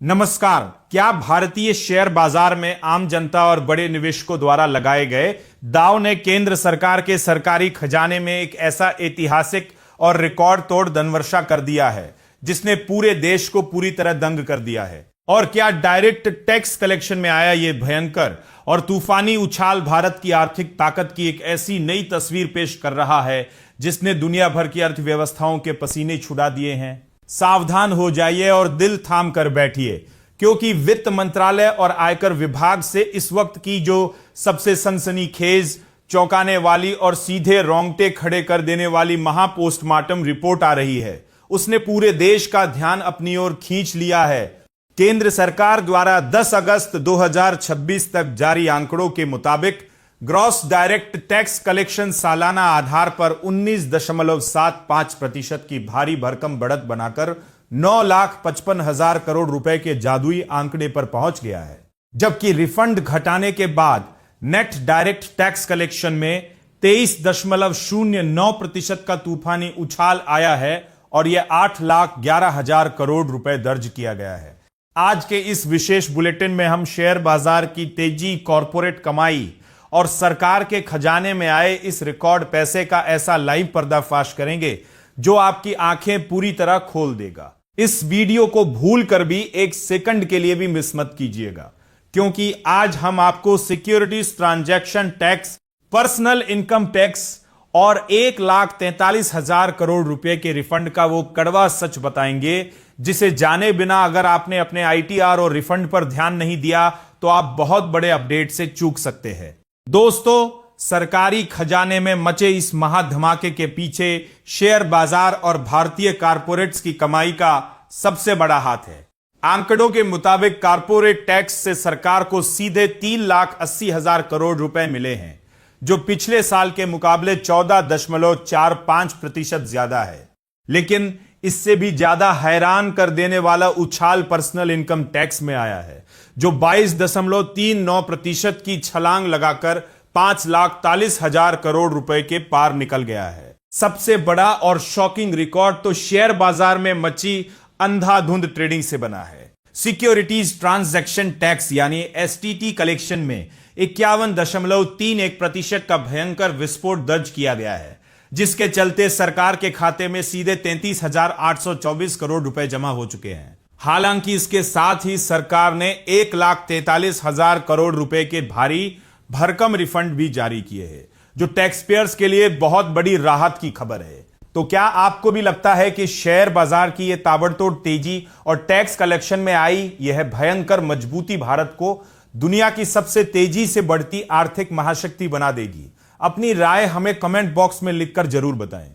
नमस्कार। क्या भारतीय शेयर बाजार में आम जनता और बड़े निवेशकों द्वारा लगाए गए दांव ने केंद्र सरकार के सरकारी खजाने में एक ऐसा ऐतिहासिक और रिकॉर्ड तोड़ धनवर्षा कर दिया है जिसने पूरे देश को पूरी तरह दंग कर दिया है? और क्या डायरेक्ट टैक्स कलेक्शन में आया यह भयंकर और तूफानी उछाल भारत की आर्थिक ताकत की एक ऐसी नई तस्वीर पेश कर रहा है जिसने दुनिया भर की अर्थव्यवस्थाओं के पसीने छुड़ा दिए हैं? सावधान हो जाइए और दिल थाम कर बैठिए, क्योंकि वित्त मंत्रालय और आयकर विभाग से इस वक्त की जो सबसे सनसनीखेज, चौंकाने वाली और सीधे रोंगटे खड़े कर देने वाली महापोस्टमार्टम रिपोर्ट आ रही है, उसने पूरे देश का ध्यान अपनी ओर खींच लिया है। केंद्र सरकार द्वारा 10 अगस्त 2026 तक जारी आंकड़ों के मुताबिक ग्रॉस डायरेक्ट टैक्स कलेक्शन सालाना आधार पर 19.75% की भारी भरकम बढ़त बनाकर 9,55,000 करोड़ रुपए के जादुई आंकड़े पर पहुंच गया है, जबकि रिफंड घटाने के बाद नेट डायरेक्ट टैक्स कलेक्शन में 23.09% का तूफानी उछाल आया है और यह 8,11,000 करोड़ रुपए दर्ज किया गया है। आज के इस विशेष बुलेटिन में हम शेयर बाजार की तेजी, कॉरपोरेट कमाई और सरकार के खजाने में आए इस रिकॉर्ड पैसे का ऐसा लाइव पर्दाफाश करेंगे जो आपकी आंखें पूरी तरह खोल देगा। इस वीडियो को भूल कर भी एक सेकंड के लिए भी मिस मत कीजिएगा, क्योंकि आज हम आपको securities transaction tax, personal income tax और 1,43,000 करोड़ रुपए के रिफंड का वो कड़वा सच बताएंगे जिसे जाने बिना अगर आपने अपने आईटीआर और रिफंड पर ध्यान नहीं दिया तो आप बहुत बड़े अपडेट से चूक सकते हैं। दोस्तों, सरकारी खजाने में मचे इस महाधमाके के पीछे शेयर बाजार और भारतीय कारपोरेट्स की कमाई का सबसे बड़ा हाथ है। आंकड़ों के मुताबिक कारपोरेट टैक्स से सरकार को सीधे 3,80,000 करोड़ रुपए मिले हैं, जो पिछले साल के मुकाबले 14.45% ज्यादा है। लेकिन इससे भी ज्यादा हैरान कर देने वाला उछाल पर्सनल इनकम टैक्स में आया है, जो 22.39% की छलांग लगाकर 5,40,000 करोड़ रुपए के पार निकल गया है। सबसे बड़ा और शॉकिंग रिकॉर्ड तो शेयर बाजार में मची अंधाधुंध ट्रेडिंग से बना है। सिक्योरिटीज ट्रांजैक्शन टैक्स यानी एसटीटी कलेक्शन में 51.31% का भयंकर विस्फोट दर्ज किया गया है, जिसके चलते सरकार के खाते में सीधे 33,824 करोड़ रुपए जमा हो चुके हैं। हालांकि इसके साथ ही सरकार ने 1,43,000 करोड़ रुपए के भारी भरकम रिफंड भी जारी किए हैं, जो टैक्स पेयर्स के लिए बहुत बड़ी राहत की खबर है। तो क्या आपको भी लगता है कि शेयर बाजार की यह ताबड़तोड़ तेजी और टैक्स कलेक्शन में आई यह भयंकर मजबूती भारत को दुनिया की सबसे तेजी से बढ़ती आर्थिक महाशक्ति बना देगी? अपनी राय हमें कमेंट बॉक्स में लिखकर जरूर बताएं।